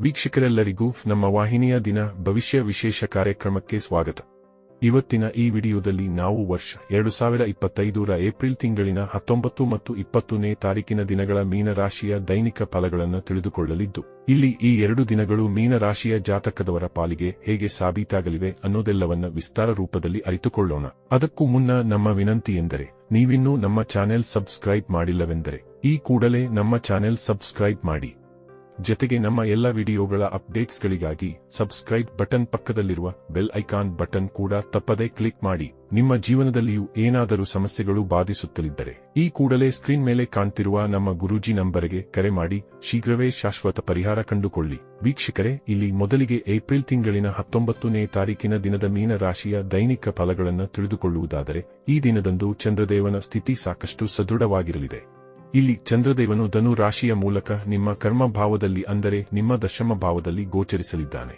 ವೀಕ್ಷಕರೆಲ್ಲರಿಗೂ ನಮ್ಮ ವಾಹಿನಿಯ ದಿನ ಭವಿಷ್ಯ ವಿಶೇಷ ಕಾರ್ಯಕ್ರಮಕ್ಕೆ ಸ್ವಾಗತ. ಇವತ್ತಿನ ಈ ವಿಡಿಯೋದಲ್ಲಿ ನಾವು ವರ್ಷ 2025ರ ಏಪ್ರಿಲ್ ತಿಂಗಳಿನ 19 ಮತ್ತು 20ನೇ ತಾರೀಕಿನ ದಿನಗಳ ಮೀನರಾಶಿಯ ದೈನಿಕ ಫಲಗಳನ್ನು ತಿಳಿದುಕೊಳ್ಳಲಿದ್ದು, ಇಲ್ಲಿ ಈ 2 ದಿನಗಳು ಮೀನರಾಶಿಯ ಜಾತಕದವರ ಪಾಲಿಗೆ ಹೇಗೆ ಸಾಬೀತಾಗಲಿವೆ ಅನ್ನೋದೆಲ್ಲವನ್ನ ವಿಸ್ತಾರ ರೂಪದಲ್ಲಿ ಅರಿತುಕೊಳ್ಳೋಣ. ಅದಕ್ಕೂ ಮುನ್ನ ನಮ್ಮ ವಿನಂತಿ ಎಂದರೆ, ನೀವಿನ್ನೂ ನಮ್ಮ ಚಾನೆಲ್ ಸಬ್ಸ್ಕ್ರೈಬ್ ಮಾಡಿಲ್ಲವೆಂದರೆ ಈ ಕೂಡಲೇ ನಮ್ಮ ಚಾನೆಲ್ ಸಬ್ಸ್ಕ್ರೈಬ್ ಮಾಡಿ. ಜೊತೆಗೆ ನಮ್ಮ ಎಲ್ಲ ವಿಡಿಯೋಗಳ ಅಪ್ಡೇಟ್ಸ್ಗಳಿಗಾಗಿ ಸಬ್ಸ್ಕ್ರೈಬ್ ಬಟನ್ ಪಕ್ಕದಲ್ಲಿರುವ ಬೆಲ್ ಐಕಾನ್ ಬಟನ್ ಕೂಡ ತಪ್ಪದೇ ಕ್ಲಿಕ್ ಮಾಡಿ. ನಿಮ್ಮ ಜೀವನದಲ್ಲಿಯೂ ಏನಾದರೂ ಸಮಸ್ಯೆಗಳು ಬಾಧಿಸುತ್ತಲಿದ್ದರೆ ಈ ಕೂಡಲೇ ಸ್ಕ್ರೀನ್ ಮೇಲೆ ಕಾಣ್ತಿರುವ ನಮ್ಮ ಗುರೂಜಿ ನಂಬರ್ಗೆ ಕರೆ ಮಾಡಿ ಶೀಘ್ರವೇ ಶಾಶ್ವತ ಪರಿಹಾರ ಕಂಡುಕೊಳ್ಳಿ. ವೀಕ್ಷಕರೇ, ಇಲ್ಲಿ ಮೊದಲಿಗೆ ಏಪ್ರಿಲ್ ತಿಂಗಳಿನ 19ನೇ ತಾರೀಕಿನ ದಿನದ ಮೀನ ರಾಶಿಯ ದೈನಿಕ ಫಲಗಳನ್ನು ತಿಳಿದುಕೊಳ್ಳುವುದಾದರೆ, ಈ ದಿನದಂದು ಚಂದ್ರದೇವನ ಸ್ಥಿತಿ ಸಾಕಷ್ಟು ಸದೃಢವಾಗಿರಲಿದೆ. ಇಲ್ಲಿ ಚಂದ್ರದೇವನು ಧನು ರಾಶಿಯ ಮೂಲಕ ನಿಮ್ಮ ಕರ್ಮ ಭಾವದಲ್ಲಿ, ಅಂದರೆ ನಿಮ್ಮ ದಶಮ ಭಾವದಲ್ಲಿ ಗೋಚರಿಸಲಿದ್ದಾನೆ.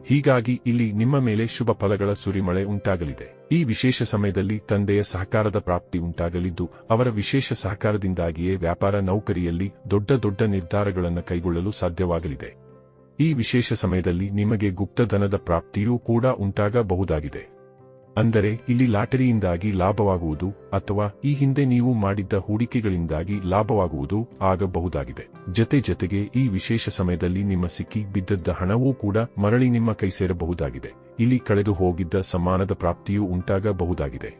ಹೀಗಾಗಿ ಇಲ್ಲಿ ನಿಮ್ಮ ಮೇಲೆ ಶುಭ ಫಲಗಳ ಸುರಿಮಳೆ ಉಂಟಾಗಲಿದೆ. ಈ ವಿಶೇಷ ಸಮಯದಲ್ಲಿ ತಂದೆಯ ಸಹಕಾರದ ಪ್ರಾಪ್ತಿ ಉಂಟಾಗಲಿದ್ದು, ಅವರ ವಿಶೇಷ ಸಹಕಾರದಿಂದಾಗಿಯೇ ವ್ಯಾಪಾರ ನೌಕರಿಯಲ್ಲಿ ದೊಡ್ಡ ನಿರ್ಧಾರಗಳನ್ನು ಕೈಗೊಳ್ಳಲು ಸಾಧ್ಯವಾಗಲಿದೆ. ಈ ವಿಶೇಷ ಸಮಯದಲ್ಲಿ ನಿಮಗೆ ಗುಪ್ತ ಧನದ ಪ್ರಾಪ್ತಿಯೂ ಕೂಡ ಉಂಟಾಗಬಹುದಾಗಿದೆ. ಅಂದರೆ ಇಲ್ಲಿ ಲಾಟರಿಯಿಂದಾಗಿ ಲಾಭವಾಗುವುದು ಅಥವಾ ಈ ಹಿಂದೆ ನೀವು ಮಾಡಿದ್ದ ಹೂಡಿಕೆಗಳಿಂದಾಗಿ ಲಾಭವಾಗುವುದು ಆಗಬಹುದಾಗಿದೆ. ಜೊತೆಗೆ ಈ ವಿಶೇಷ ಸಮಯದಲ್ಲಿ ನಿಮ್ಮ ಸಿಕ್ಕಿ ಬಿದ್ದದ್ದ ಹಣವೂ ಕೂಡ ಮರಳಿ ನಿಮ್ಮ ಕೈ ಸೇರಬಹುದಾಗಿದೆ. ಇಲ್ಲಿ ಕಳೆದು ಹೋಗಿದ್ದ ಸಮ್ಮಾನದ ಪ್ರಾಪ್ತಿಯೂ ಉಂಟಾಗಬಹುದಾಗಿದೆ.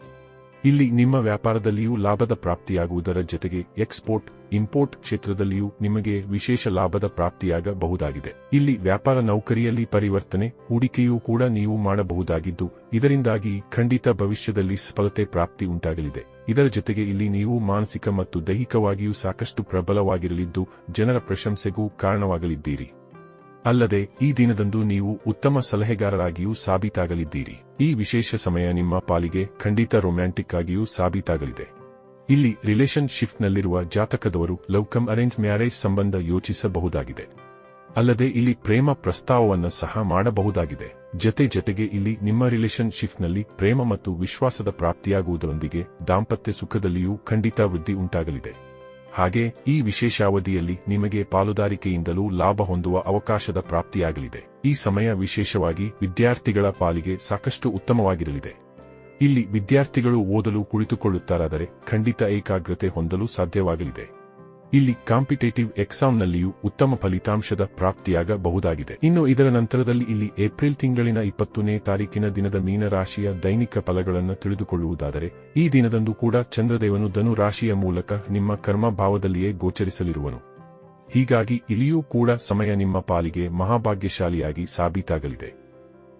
ಇಲ್ಲಿ ನಿಮ್ಮ ವ್ಯಾಪಾರದಲ್ಲಿಯೂ ಲಾಭದ ಪ್ರಾಪ್ತಿಯಾಗುವುದರ ಜೊತೆಗೆ ಎಕ್ಸ್ಪೋರ್ಟ್ ಇಂಪೋರ್ಟ್ ಕ್ಷೇತ್ರದಲ್ಲಿಯೂ ನಿಮಗೆ ವಿಶೇಷ ಲಾಭದ ಪ್ರಾಪ್ತಿಯಾಗಬಹುದಾಗಿದೆ. ಇಲ್ಲಿ ವ್ಯಾಪಾರ ನೌಕರಿಯಲ್ಲಿ ಪರಿವರ್ತನೆ, ಹೂಡಿಕೆಯೂ ಕೂಡ ನೀವು ಮಾಡಬಹುದಾಗಿದ್ದು, ಇದರಿಂದಾಗಿ ಖಂಡಿತ ಭವಿಷ್ಯದಲ್ಲಿ ಸಫಲತೆ ಪ್ರಾಪ್ತಿ ಉಂಟಾಗಲಿದೆ. ಇದರ ಜೊತೆಗೆ ಇಲ್ಲಿ ನೀವು ಮಾನಸಿಕ ಮತ್ತು ದೈಹಿಕವಾಗಿಯೂ ಸಾಕಷ್ಟು ಪ್ರಬಲವಾಗಿರಲಿದ್ದು, ಜನರ ಪ್ರಶಂಸೆಗೂ ಕಾರಣವಾಗಲಿದ್ದೀರಿ. ಅಲ್ಲದೆ ಈ ದಿನದಂದು ನೀವು ಉತ್ತಮ ಸಲಹೆಗಾರರಾಗಿಯೂ ಸಾಬೀತಾಗಲಿದ್ದೀರಿ. ಈ ವಿಶೇಷ ಸಮಯ ನಿಮ್ಮ ಪಾಲಿಗೆ ಖಂಡಿತ ರೊಮ್ಯಾಂಟಿಕ್ ಆಗಿಯೂ ಸಾಬೀತಾಗಲಿದೆ. ಇಲ್ಲಿ ರಿಲೇಶನ್ಶಿಪ್ನಲ್ಲಿರುವ ಜಾತಕದವರು ಲವ್ ಕಮ್ ಅರೇಂಜ್ ಮ್ಯಾರೇಜ್ ಸಂಬಂಧ ಯೋಚಿಸಬಹುದಾಗಿದೆ. ಅಲ್ಲದೆ ಇಲ್ಲಿ ಪ್ರೇಮ ಪ್ರಸ್ತಾವವನ್ನು ಸಹ ಮಾಡಬಹುದಾಗಿದೆ. ಜೊತೆಗೆ ಇಲ್ಲಿ ನಿಮ್ಮ ರಿಲೇಶನ್ಶಿಪ್ನಲ್ಲಿ ಪ್ರೇಮ ಮತ್ತು ವಿಶ್ವಾಸದ ಪ್ರಾಪ್ತಿಯಾಗುವುದರೊಂದಿಗೆ ದಾಂಪತ್ಯ ಸುಖದಲ್ಲಿಯೂ ಖಂಡಿತ ವೃದ್ಧಿ ಉಂಟಾಗಲಿದೆ. ಹಾಗೆ ಈ ವಿಶೇಷ ಅವಧಿಯಲ್ಲಿ ನಿಮಗೆ ಪಾಲುದಾರಿಕೆಯಿಂದಲೂ ಲಾಭ ಹೊಂದುವ ಅವಕಾಶದ ಪ್ರಾಪ್ತಿಯಾಗಲಿದೆ. ಈ ಸಮಯ ವಿಶೇಷವಾಗಿ ವಿದ್ಯಾರ್ಥಿಗಳ ಪಾಲಿಗೆ ಸಾಕಷ್ಟು ಉತ್ತಮವಾಗಿರಲಿದೆ. ಇಲ್ಲಿ ವಿದ್ಯಾರ್ಥಿಗಳು ಓದಲು ಕುಳಿತುಕೊಳ್ಳುತ್ತಾರಾದರೆ ಖಂಡಿತ ಏಕಾಗ್ರತೆ ಹೊಂದಲು ಸಾಧ್ಯವಾಗಲಿದೆ. ಇಲ್ಲಿ ಕಾಂಪಿಟೇಟಿವ್ ಎಕ್ಸಾಮ್ನಲ್ಲಿಯೂ ಉತ್ತಮ ಫಲಿತಾಂಶದ ಪ್ರಾಪ್ತಿಯಾಗಬಹುದಾಗಿದೆ. ಇನ್ನು ಇದರ ನಂತರದಲ್ಲಿ ಇಲ್ಲಿ ಏಪ್ರಿಲ್ ತಿಂಗಳಿನ 20ನೇ ತಾರೀಕಿನ ದಿನದ ಮೀನರಾಶಿಯ ದೈನಿಕ ಫಲಗಳನ್ನು ತಿಳಿದುಕೊಳ್ಳುವುದಾದರೆ, ಈ ದಿನದಂದು ಕೂಡ ಚಂದ್ರದೇವನು ಧನು ರಾಶಿಯ ಮೂಲಕ ನಿಮ್ಮ ಕರ್ಮ ಭಾವದಲ್ಲಿಯೇ ಗೋಚರಿಸಲಿರುವನು. ಹೀಗಾಗಿ ಇಲ್ಲಿಯೂ ಕೂಡ ಸಮಯ ನಿಮ್ಮ ಪಾಲಿಗೆ ಮಹಾಭಾಗ್ಯಶಾಲಿಯಾಗಿ ಸಾಬೀತಾಗಲಿದೆ.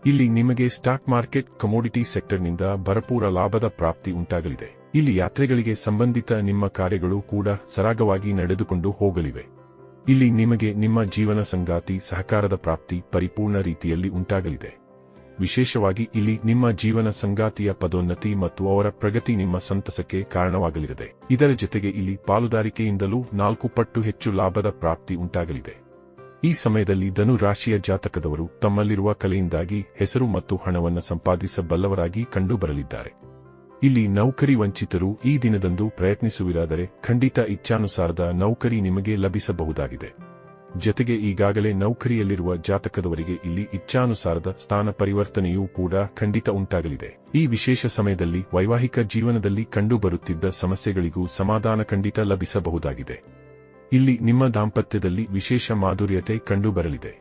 ಇಲ್ಲಿ ನಿಮಗೆ ಸ್ಟಾಕ್ ಮಾರ್ಕೆಟ್, ಕಮೋಡಿಟಿ ಸೆಕ್ಟರ್ನಿಂದ ಭರಪೂರ ಲಾಭದ ಪ್ರಾಪ್ತಿ ಉಂಟಾಗಲಿದೆ. ಇಲ್ಲಿ ಯಾತ್ರೆಗಳಿಗೆ ಸಂಬಂಧಿತ ನಿಮ್ಮ ಕಾರ್ಯಗಳು ಕೂಡ ಸರಾಗವಾಗಿ ನಡೆದುಕೊಂಡು ಹೋಗಲಿವೆ. ಇಲ್ಲಿ ನಿಮಗೆ ನಿಮ್ಮ ಜೀವನ ಸಂಗಾತಿ ಸಹಕಾರದ ಪ್ರಾಪ್ತಿ ಪರಿಪೂರ್ಣ ರೀತಿಯಲ್ಲಿ ಉಂಟಾಗಲಿದೆ. ವಿಶೇಷವಾಗಿ ಇಲ್ಲಿ ನಿಮ್ಮ ಜೀವನ ಸಂಗಾತಿಯ ಪದೋನ್ನತಿ ಮತ್ತು ಅವರ ಪ್ರಗತಿ ನಿಮ್ಮ ಸಂತಸಕ್ಕೆ ಕಾರಣವಾಗಲಿದೆ. ಇದರ ಜೊತೆಗೆ ಇಲ್ಲಿ ಪಾಲುದಾರಿಕೆಯಿಂದಲೂ 4 ಪಟ್ಟು ಹೆಚ್ಚು ಲಾಭದ ಪ್ರಾಪ್ತಿ ಉಂಟಾಗಲಿದೆ. ಈ ಸಮಯದಲ್ಲಿ ಧನು ರಾಶಿಯ ಜಾತಕದವರು ತಮ್ಮಲ್ಲಿರುವ ಕಲೆಯಿಂದಾಗಿ ಹೆಸರು ಮತ್ತು ಹಣವನ್ನು ಸಂಪಾದಿಸಬಲ್ಲವರಾಗಿ ಕಂಡುಬರಲಿದ್ದಾರೆ. ಇಲ್ಲಿ ನೌಕರಿ ವಂಚಿತರು ಈ ದಿನದಂದು ಪ್ರಯತ್ನಿಸುವಿರಾದರೆ ಖಂಡಿತ ಇಚ್ಛಾನುಸಾರದ ನೌಕರಿ ನಿಮಗೆ ಲಭಿಸಬಹುದಾಗಿದೆ. ಜೊತೆಗೆ ಈಗಾಗಲೇ ನೌಕರಿಯಲ್ಲಿರುವ ಜಾತಕದವರಿಗೆ ಇಲ್ಲಿ ಇಚ್ಛಾನುಸಾರದ ಸ್ಥಾನ ಪರಿವರ್ತನೆಯೂ ಕೂಡ ಖಂಡಿತ ಉಂಟಾಗಲಿದೆ. ಈ ವಿಶೇಷ ಸಮಯದಲ್ಲಿ ವೈವಾಹಿಕ ಜೀವನದಲ್ಲಿ ಕಂಡುಬರುತ್ತಿದ್ದ ಸಮಸ್ಯೆಗಳಿಗೂ ಸಮಾಧಾನ ಖಂಡಿತ ಲಭಿಸಬಹುದಾಗಿದೆ. ಇಲ್ಲಿ ನಿಮ್ಮ ದಾಂಪತ್ಯದಲ್ಲಿ ವಿಶೇಷ ಮಾಧುರ್ಯತೆ ಕಂಡುಬರಲಿದೆ.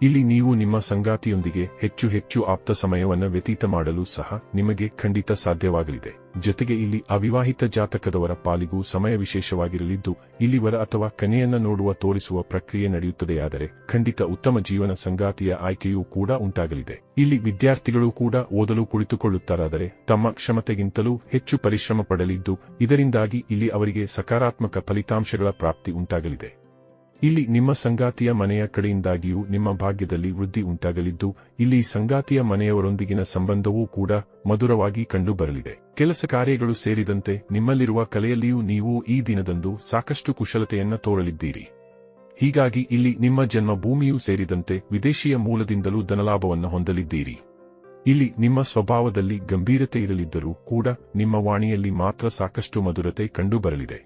ಇಲ್ಲಿ ನೀವು ನಿಮ್ಮ ಸಂಗಾತಿಯೊಂದಿಗೆ ಹೆಚ್ಚು ಆಪ್ತ ಸಮಯವನ್ನು ವ್ಯತೀತ ಮಾಡಲು ಸಹ ನಿಮಗೆ ಖಂಡಿತ ಸಾಧ್ಯವಾಗಲಿದೆ. ಜೊತೆಗೆ ಇಲ್ಲಿ ಅವಿವಾಹಿತ ಜಾತಕದವರ ಪಾಲಿಗೂ ಸಮಯ ವಿಶೇಷವಾಗಿರಲಿದ್ದು, ಇಲ್ಲಿ ವರ ಅಥವಾ ಕನ್ಯೆಯನ್ನ ನೋಡುವ ತೋರಿಸುವ ಪ್ರಕ್ರಿಯೆ ನಡೆಯುತ್ತದೆಯಾದರೆ ಖಂಡಿತ ಉತ್ತಮ ಜೀವನ ಸಂಗಾತಿಯ ಆಯ್ಕೆಯೂ ಕೂಡ ಉಂಟಾಗಲಿದೆ. ಇಲ್ಲಿ ವಿದ್ಯಾರ್ಥಿಗಳು ಕೂಡ ಓದಲು ಕುಳಿತುಕೊಳ್ಳುತ್ತಾರಾದರೆ ತಮ್ಮ ಕ್ಷಮತೆಗಿಂತಲೂ ಹೆಚ್ಚು ಪರಿಶ್ರಮ ಪಡಲಿದ್ದು, ಇದರಿಂದಾಗಿ ಇಲ್ಲಿ ಅವರಿಗೆ ಸಕಾರಾತ್ಮಕ ಫಲಿತಾಂಶಗಳ ಪ್ರಾಪ್ತಿ ಉಂಟಾಗಲಿದೆ. ಇಲ್ಲಿ ನಿಮ್ಮ ಸಂಗಾತಿಯ ಮನೆಯ ಕಡೆಯಿಂದಾಗಿಯೂ ನಿಮ್ಮ ಭಾಗ್ಯದಲ್ಲಿ ವೃದ್ಧಿ ಉಂಟಾಗಲಿದ್ದು, ಇಲ್ಲಿ ಸಂಗಾತಿಯ ಮನೆಯವರೊಂದಿಗಿನ ಸಂಬಂಧವೂ ಕೂಡ ಮಧುರವಾಗಿ ಕಂಡುಬರಲಿದೆ. ಕೆಲಸ ಕಾರ್ಯಗಳು ಸೇರಿದಂತೆ ನಿಮ್ಮಲ್ಲಿರುವ ಕಲೆಯಲ್ಲಿಯೂ ನೀವು ಈ ದಿನದಂದು ಸಾಕಷ್ಟು ಕುಶಲತೆಯನ್ನ ತೋರಲಿದ್ದೀರಿ. ಹೀಗಾಗಿ ಇಲ್ಲಿ ನಿಮ್ಮ ಜನ್ಮಭೂಮಿಯೂ ಸೇರಿದಂತೆ ವಿದೇಶೀಯ ಮೂಲದಿಂದಲೂ ಧನಲಾಭವನ್ನು ಹೊಂದಲಿದ್ದೀರಿ. ಇಲ್ಲಿ ನಿಮ್ಮ ಸ್ವಭಾವದಲ್ಲಿ ಗಂಭೀರತೆ ಇರಲಿದ್ದರೂ ಕೂಡ ನಿಮ್ಮ ವಾಣಿಯಲ್ಲಿ ಮಾತ್ರ ಸಾಕಷ್ಟು ಮಧುರತೆ ಕಂಡುಬರಲಿದೆ.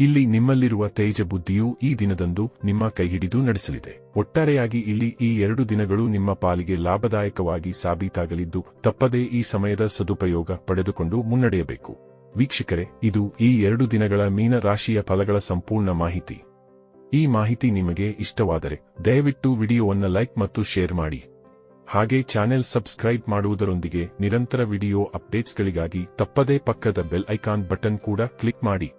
ಇಲ್ಲಿ ನಿಮ್ಮಲ್ಲಿರುವ ತೇಜ ಬುದ್ಧಿಯು ಈ ದಿನದಂದು ನಿಮ್ಮ ಕೈಹಿಡಿದು ನಡೆಸಲಿದೆ. ಒಟ್ಟಾರೆಯಾಗಿ ಇಲ್ಲಿ ಈ 2 ದಿನಗಳು ನಿಮ್ಮ ಪಾಲಿಗೆ ಲಾಭದಾಯಕವಾಗಿ ಸಾಬೀತಾಗಲಿದ್ದು ತಪ್ಪದೇ ಈ ಸಮಯದ ಸದುಪಯೋಗ ಪಡೆದುಕೊಂಡು ಮುನ್ನಡೆಯಬೇಕು. ವೀಕ್ಷಕರೇ, ಇದು ಈ 2 ದಿನಗಳ ಮೀನ ರಾಶಿಯ ಫಲಗಳ ಸಂಪೂರ್ಣ ಮಾಹಿತಿ. ಈ ಮಾಹಿತಿ ನಿಮಗೆ ಇಷ್ಟವಾದರೆ ದಯವಿಟ್ಟು ವಿಡಿಯೋವನ್ನು ಲೈಕ್ ಮತ್ತು ಶೇರ್ ಮಾಡಿ. ಹಾಗೆ ಚಾನೆಲ್ ಸಬ್ಸ್ಕ್ರೈಬ್ ಮಾಡುವುದರೊಂದಿಗೆ ನಿರಂತರ ವಿಡಿಯೋ ಅಪ್ಡೇಟ್ಸ್ಗಳಿಗಾಗಿ ತಪ್ಪದೇ ಪಕ್ಕದ ಬೆಲ್ ಐಕಾನ್ ಬಟನ್ ಕೂಡ ಕ್ಲಿಕ್ ಮಾಡಿ.